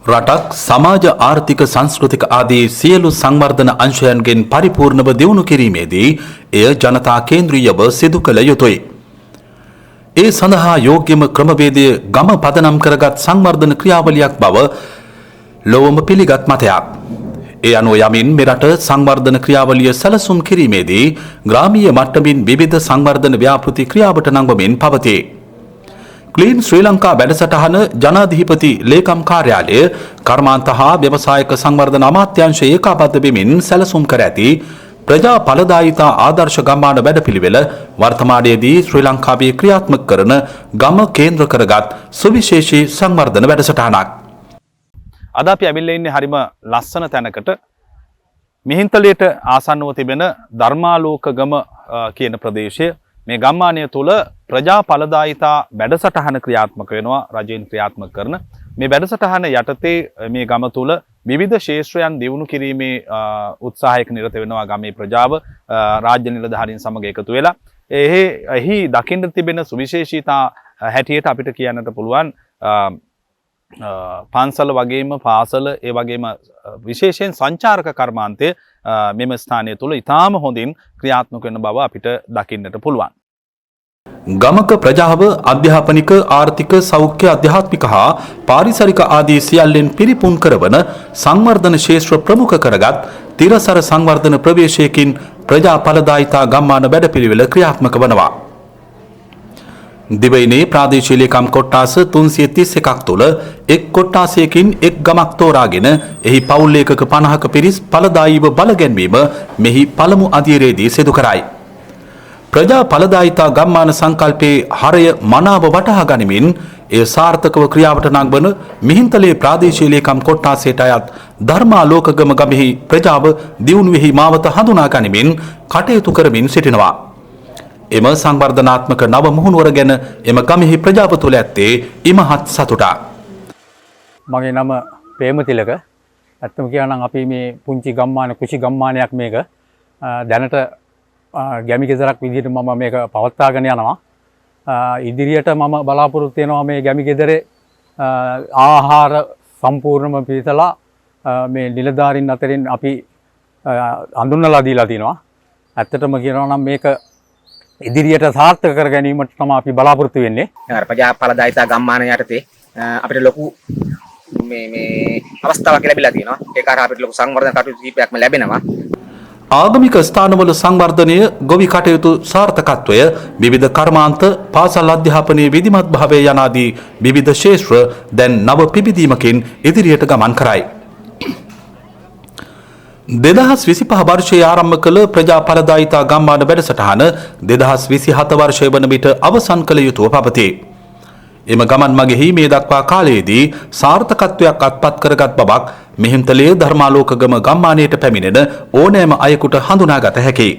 රටක් සමාජ ආර්ථික සංස්කෘතික ආදී සියලු සංවර්ධන අංශයන්ගෙන් පරිපූර්ණව දියුණු කිරීමේදී එය ජනතා කේන්ද්‍රීයව සිදු කළ යුතුයි. ඒ සඳහා යෝග්‍යම ක්‍රමවේදය ගම පදනම් කරගත් සංවර්ධන ක්‍රියාවලියක් බව ලොවම පිළිගත් මතයක්. ඒ අනුව යමින් මෙරට සංවර්ධන ක්‍රියාවලිය සැලසුම් කිරීමේදී ග්‍රාමීය මට්ටමින් විවිධ සංවර්ධන ව්‍යාපෘති ක්‍රියාවට නංවමින් පවතී. ක්ලීන් ශ්‍රී ලංකා වැඩසටහන ජනාධිපති ලේකම් කාර්යාලය කර්මාන්ත හා ව්‍යවසායක සංවර්ධන අමාත්‍යාංශය ඒකාබද්ධ වෙමින් සැලසුම් කර ඇති ප්‍රජා ඵලදායිතා ආදර්ශ ගම්මාන වැඩපිළිවෙල වර්තමානයේදී ශ්‍රී ලංකාවේ ක්‍රියාත්මක කරන ගම කේන්ද්‍ර කරගත් සුවිශේෂී සංවර්ධන වැඩසටහනක්. අද අපි ඇවිල්ලා ඉන්නේ හරිම ලස්සන තැනකට. මිහින්තලයට ආසන්නව තිබෙන ධර්මාලෝක ගම කියන ප්‍රදේශය. මේ ගම්මානය තුල ප්‍රජා ඵලදායිතා වැඩසටහන ක්‍රියාත්මක වෙනවා රජයෙන් ක්‍රියාත්මක කරන මේ වැඩසටහන යටතේ මේ ගම තුල විවිධ ශේෂ්ත්‍රයන් දියුණු කිරීමේ උත්සාහයක නිරත වෙනවා ගමේ ප්‍රජාව රාජ්‍ය නිලධාරීන් සමග එකතු වෙලා එහි දකින්න තිබෙන සුවිශේෂීතා හැටියට අපිට කියන්නට පුළුවන් පන්සල වගේම පාසල ඒ වගේම විශේෂයෙන් සංචාරක කර්මාන්තය මෙම ස්ථානය තුල ඉතාම හොඳින් ක්‍රියාත්මක වෙන බව අපිට දකින්නට පුළුවන්. ගමක ප්‍රජාව අධ්‍යාපනික ආර්ථික සෞඛ්‍ය අධ්‍යාත්මික හා පාරිසරික ආදී සියල්ලෙන් පිරිපුන් කරවන සංවර්ධන ශේෂ්ත්‍ර ප්‍රමුඛ කරගත් තිරසර සංවර්ධන ප්‍රවේශයකින් ප්‍රජා ඵලදායිතා ගම්මාන වැඩපිළිවෙල ක්‍රියාත්මක වනවා. දිවයිනේ ප්‍රාදේශීය ලේකම් කොට්ටාස 331ක් තුළ එක් කොට්ටාසයකින් එක් ගමක් තෝරාගෙන එහි පවුල් ඒකක 50ක පිරිස් ඵලදායීව බලගැන්වීම මෙහි පළමු අදියරේදී සිදු කරයි. ප්‍රජා ඵලදායිතා ගම්මාන සංකල්පයේ හරය මනාව වටහා ගනිමින් එය සාර්ථකව ක්‍රියාවට නංවන මිහින්තලේ ප්‍රාදේශීය ලේකම් කොට්ටාසයට අයත් ධර්මාලෝකගම ගමෙහි ප්‍රජාව දියුණුවෙහි මාවත හඳුනා ගනිමින් කටයුතු කරමින් සිටිනවා. එම සංවර්ධනාත්මක නව මුහුණුවර ගැන එම ගමෙහි ප්‍රජාව තුළ ඇත්තේ ඉමහත් සතුටක්. මගේ නම ප්‍රේමතිලක. ඇත්තම කියනවා නම් අපි මේ පුංචි ගම්මාන කුෂි ගම්මානයක් මේක දැනට ගැමි ගෙදරක් විදිහට මම මේක පවත්වාගෙන යනවා. ඉදිරියට මම බලාපොරොත්තු වෙනවා මේ ගැමි ගෙදරේ ආහාර සම්පූර්ණම පිළිතලා මේ නිලධාරීන් අතරින් අපි හඳුන්වලා දීලා තිනවා. ඇත්තටම කියනවා නම් මේක ඉදිරියට සාර්ථක කර ගැනීමට තමයි අපි බලාපොරොත්තු වෙන්නේ. ප්‍රජා ඵලදායිතා ගම්මාන යටතේ අපිට ලොකු මේ අවස්ථාවක් ලැබිලා තියෙනවා. ඒක අර අපිට ලොකු සංවර්ධන කටයුතු කිහිපයක්ම ලැබෙනවා. ආගමික ස්ථානවල සංවර්ධනය ගොවි කටයුතු සාර්ථකත්වය විවිධ කර්මාන්ත පාසල් අධ්‍යාපනයේ විධිමත් භාවය යනාදී විවිධ ශේෂ්ත්‍ර දැන් නව පිබිදීමකින් ඉදිරියට ගමන් කරයි. 2025 වර්ෂයේ ආරම්භ කළ ප්‍රජා ඵලදායිතා ගම්මාන වැඩසටහන 2027 වර්ෂය වන විට අවසන් කළ යුතුව පවතී. එම ගමන් මගෙහි මේ දක්වා කාලයේදී සාර්ථකත්වයක් අත්පත් කරගත් බවක් මිහින්තලේ ධර්මාලෝකගම ගම්මානයට පැමිණෙන ඕනෑම අයෙකුට හඳුනාගත හැකියි.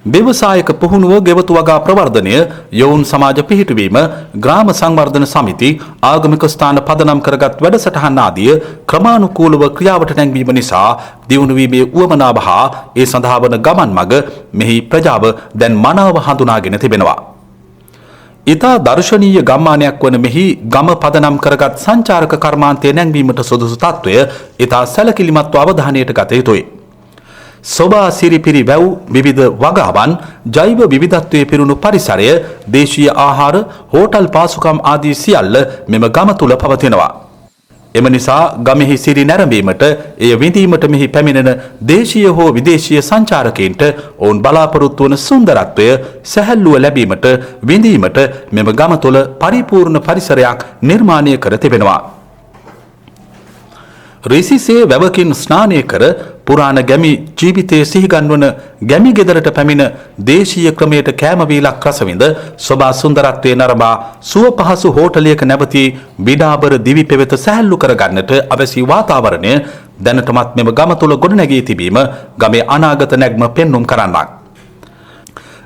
ව්‍යවසායක පුහුණුව ගෙවතු වගා ප්‍රවර්ධනය යොවුන් සමාජ පිහිටුවීම ග්‍රාම සංවර්ධන සමිති ආගමික ස්ථාන පදනම් කරගත් වැඩසටහන් ආදිය ක්‍රමානුකූලව ක්‍රියාවට නැංවීම නිසා දියුණුවීමේ උවමනාව හා ඒ සඳහා වන ගමන් මඟ මෙහි ප්‍රජාව දැන් මනාව හඳුනාගෙන තිබෙනවා. ඉතා දර්ශනීය ගම්මානයක් වන මෙහි ගම පදනම් කරගත් සංචාරක කර්මාන්තය නැංවීමට සුදුසු තත්ත්වය ඉතා සැලකිලිමත්ව අවධානයට ගත යුතුයි. සොබා සිරිපිරි වැව් විවිධ වගාවන් ජෛව විවිධත්වයේ පිරුණු පරිසරය දේශීය ආහාර හෝටල් පාසුකම් ආදී සියල්ල මෙම ගම තුල පවතිනවා. එම නිසා ගමෙහි සිරි නැරඹීමට එය විඳීමට මෙහි පැමිණෙන දේශීය හෝ විදේශීය සංචාරකයින්ට ඔවුන් බලාපොරොත්තු වන සුන්දරත්වය සැහැල්ලුව ලැබීමට විඳීමට මෙම ගම තුළ පරිපූර්ණ පරිසරයක් නිර්මාණය කර තිබෙනවා. රිසිසේ වැවකින් ස්නානය කර පුරාණ ගැමි ජීවිතයේ සිහිගන්වන ගැමි ගෙදරට පැමිණ දේශීය ක්‍රමයට කෑම වේලක් රසවිඳ සොබා සුන්දරත්වයේ නරඹා සුව පහසු හෝටලයක නැවතී විඩාබර දිවි පෙවෙත සැහැල්ලු කරගන්නට අවැසි වාතාවරණය දැනටමත් මෙම ගම තුළ ගොඩනැගී තිබීම ගමේ අනාගත නැග්ම පෙන්නුම් කරන්නක්.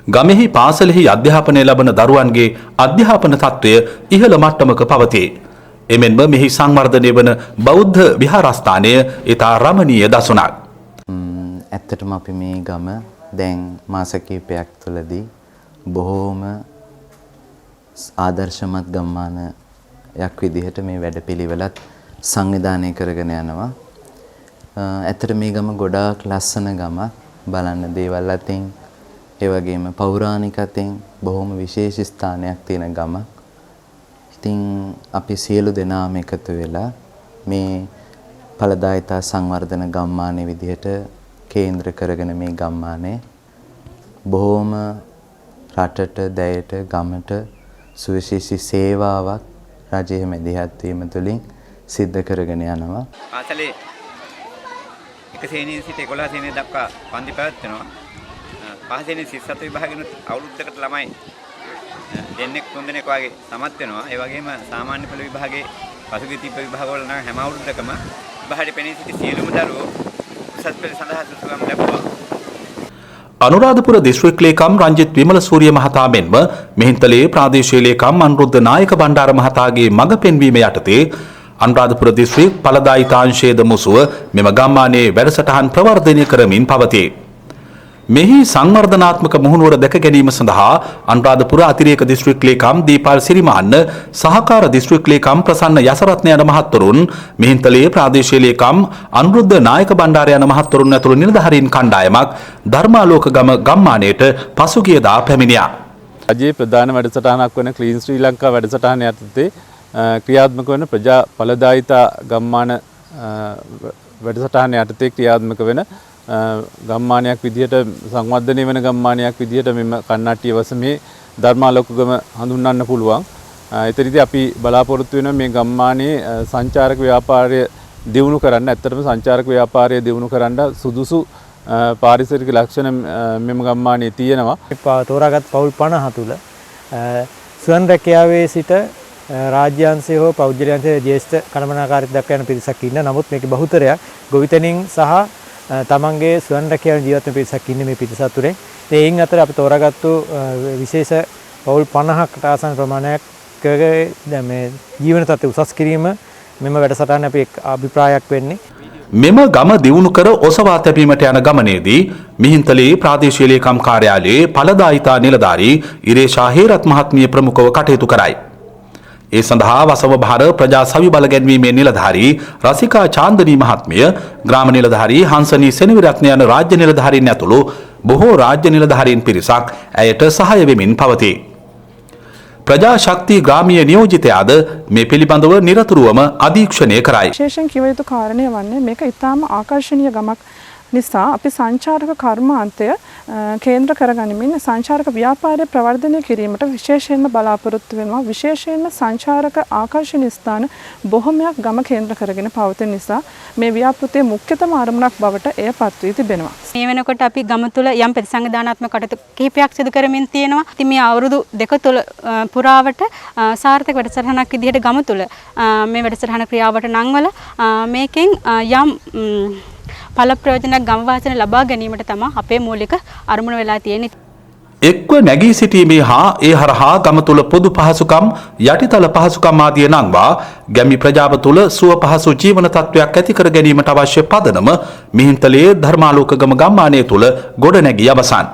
ගමෙහි පාසලෙහි අධ්‍යාපනය ලබන දරුවන්ගේ අධ්‍යාපන තත්ත්වය ඉහළ මට්ටමක පවතී. එමෙන්ම මෙහි සංවර්ධනය වන බෞද්ධ විහාරස්ථානය ඉතා රමණීය දසුනක්. ඇත්තටම අපි මේ ගම දැන් මාස කිහිපයක් තුළදී බොහෝම ආදර්ශමත් ගම්මානයක් විදිහට මේ වැඩපිළිවෙලත් සංවිධානය කරගෙන යනවා. ඇත්තට මේ ගම ගොඩාක් ලස්සන ගමක්. බලන්න දේවල් අතින් ඒ වගේම පෞරාණික අතින් බොහොම විශේෂ ස්ථානයක් තියෙන ගමක්. ඉතින් අපි සියලු දෙනාම එකතු වෙලා මේ ඵලදායිතා සංවර්ධන ගම්මානයේ විදිහට කේන්ද්‍ර කරගෙන මේ ගම්මානයේ බොහොම රටට, දැයට, ගමට සුවිශේෂී සේවාවක් රජයේ මැදිහත් වීම තුළින් සිද්ධ කරගෙන යනවා. පාසලේ එක ශ්‍රේණියේ සිට 11 ශ්‍රේණිය දක්වා පන්ති පැවැත්වෙනවා. පහ ශ්‍රේණියේ සිස්සත් විභාගෙනුත් අවුරුද්දකට ළමයි දෙන්නෙක් තුන්දෙනෙක් වගේ සමත් වෙනවා. ඒ වගේම සාමාන්‍ය පෙළ විභාගයේ පසුගිය තිබ්බ විභාගවල නම් හැම අවුරුද්දකම විභාගයේ පෙනී සිටි සියලුම දරුවෝ උසස් පෙළ සඳහා සුසුකම් ලැබුවා. අනුරාධපුර දිස්ත්‍රික් ලේකම් රංජිත් විමල සූරිය මහතා මෙන්ම මිහින්තලේ ප්‍රාදේශීය ලේකම් අනුරුද්ධ නායක බණ්ඩාර මහතාගේ මඟ පෙන්වීම යටතේ අනුරාධපුර දිස්ත්‍රික් ඵලදායිතාංශයේද මුසුව මෙම ගම්මානයේ වැඩසටහන් ප්‍රවර්ධනය කරමින් පවතී. මෙහි සංවර්ධනාත්මක මුහුණුවර දැක ගැනීම සඳහා අනුරාධපුර අතිරේක දිස්ත්‍රික් ලේකම් දීපල් සිරිමාන්න, සහකාර දිස්ත්‍රික් ලේකම් ප්‍රසන්න යසරත්න යන මහත්වරුන්, මිහින්තලේ ප්‍රාදේශීය ලේකම් අනුරුද්ධ නායක බණ්ඩාර යන මහත්වරුන් ඇතුළු නිලධාරීන් කණ්ඩායමක් ධර්මාලෝක ගම්මානයට පසුගියදා පැමිණියා. රජයේ ප්‍රධාන වැඩසටහනක් වන ක්ලීන් ශ්‍රී ලංකා වැඩසටහන යටතේ ක්‍රියාත්මක වන ප්‍රජා ඵලදායිතා ගම්මාන වැඩසටහන යටතේ ක්‍රියාත්මක වෙන ගම්මානයක් විදිහට සංවර්ධනය වෙන ගම්මානයක් විදිහට මෙම කන්නට්ටිය වසමේ ධර්මාලෝකගම හඳුන්වන්න පුළුවන්. එතනදී අපි බලාපොරොත්තු වෙන මේ ගම්මානයේ සංචාරක ව්‍යාපාරය දියුණු කරන්න, ඇත්තටම සංචාරක ව්‍යාපාරය දියුණු කරන්න සුදුසු පාරිසරික ලක්ෂණ මෙම ගම්මානයේ තියෙනවා. තෝරාගත් පවුල් 50 තුල ස්වයං රැකියාවේ සිට රාජ්‍යාංශය හෝ පෞද්ගලික ජ්‍යෙෂ්ඨ කළමනාකාරීත්වයක් දක්වා යන පිරිසක් ඉන්න. නමුත් මේකේ බහුතරයක් ගොවිතැනින් සහ තමන්ගේ ස්වයං රැකියාවේ ජීවත් වෙන පිරිසක් ඉන්නේ මේ පිරිස අතුරේ. ඒයින් අතර අපි තෝරාගත්තු විශේෂ පවුල් 50කට ආසන්න ප්‍රමාණයක් මේ ජීවන තත්ත්වය උසස් කිරීම මෙම වැඩසටහන අපේ අභිප්‍රායයක් වෙන්නේ. මෙම ගම දියුණු කර ඔසවා තැබීමට යන ගමනේදී මිහින්තලේ ප්‍රාදේශීය ලේකම් කාර්යාලයේ ඵලදායිතා නිලධාරී ඉරේෂා හේරත් මහත්මිය ප්‍රමුඛව කටයුතු කරයි. ඒ සඳහා වසව භාර ප්‍රජා සවි බල ගැන්වීමේ නිලධාරී රසිකා චාන්දනී මහත්මිය, ග්‍රාම නිලධාරී හංසනී සෙනවිරත්න යන රාජ්‍ය නිලධාරීන් ඇතුළු බොහෝ රාජ්‍ය නිලධාරීන් පිරිසක් ඇයට සහාය වෙමින් පවතී. ප්‍රජා ශක්ති ග්‍රාමීය නියෝජිතයාද මේ පිළිබඳව නිරතුරුවම අධීක්ෂණය කරයි. විශේෂයෙන් කිව යුතු කාරණය වන්නේ මේක ඉතාම ආකර්ශනීය ගමක් නිසා අපි සංචාරක කර්මාන්තය කේන්ද්‍ර කරගනිමින් සංචාරක ව්‍යාපාරය ප්‍රවර්ධනය කිරීමට විශේෂයෙන්ම බලාපොරොත්තු වෙනවා. විශේෂයෙන්ම සංචාරක ආකර්ෂණීය ස්ථාන බොහොමයක් ගම කේන්ද්‍ර කරගෙන පවතින නිසා මේ ව්‍යාපෘතියේ මුඛ්‍යතම අරමුණක් බවට එය පත් වී තිබෙනවා. මේ වෙනකොට අපි ගම තුල යම් ප්‍රතිසංවිධානාත්මක කටයුතු කිහිපයක් සිදු කරමින් තියෙනවා. ඉතින් මේ අවුරුදු දෙක තුල පුරාවට සාර්ථක වැඩසටහනක් විදිහට ගම තුල මේ වැඩසටහන ක්‍රියාවට නංවල මේකෙන් යම් ඵල ප්‍රයෝජනක් ගම්වාසීන් ලබා ගැනීමට තමයි අපේ මූලික අරමුණ වෙලා තියෙන්නේ. එක්ව නැගී සිටීමේ හා ඒ හරහා ගම තුල පොදු පහසුකම්, යටිතල පහසුකම් ආදී නංවා ගැමි ප්‍රජාව තුල සුව පහසු ජීවන තත්වයක් ඇති කර ගැනීමට අවශ්‍ය පදනම මිහින්තලේ ධර්මාලෝකගම ගම්මානය තුල ගොඩ නැගී අවසන්.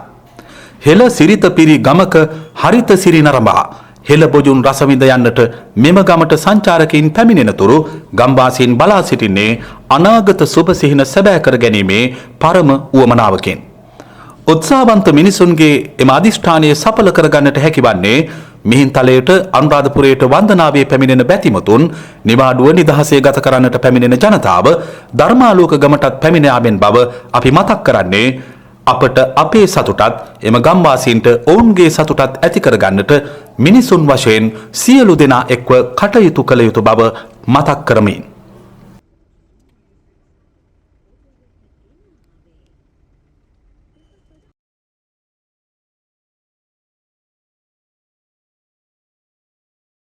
හෙළ සිරිත පිරි ගමක හරිත සිරි නරඹා හෙළ බොජුන් රස විඳ යන්නට මෙම ගමට සංචාරකයින් පැමිණෙන තුරු ගම්වාසීන් බලා සිටින්නේ අනාගත සුබ සිහින සැබෑ කර ගැනීමේ පරම උවමනාවකින්. උත්සාහවන්ත මිනිසුන්ගේ එම අධිෂ්ඨානය සඵල කරගන්නට හැකිවන්නේ මිහින්තලයට අනුරාධපුරයට වන්දනාවේ පැමිණෙන බැතිමතුන්, නිවාඩුව නිදහසේ ගත කරන්නට පැමිණෙන ජනතාව ධර්මාලෝක ගමටත් පැමිණ යාමෙන් බව අපි මතක් කරන්නේ අපට අපේ සතුටත් එම ගම්වාසීන්ට ඔවුන්ගේ සතුටත් ඇති කරගන්නට මිනිසුන් වශයෙන් සියලු දෙනා එක්ව කටයුතු කළ යුතු බව මතක් කරමින්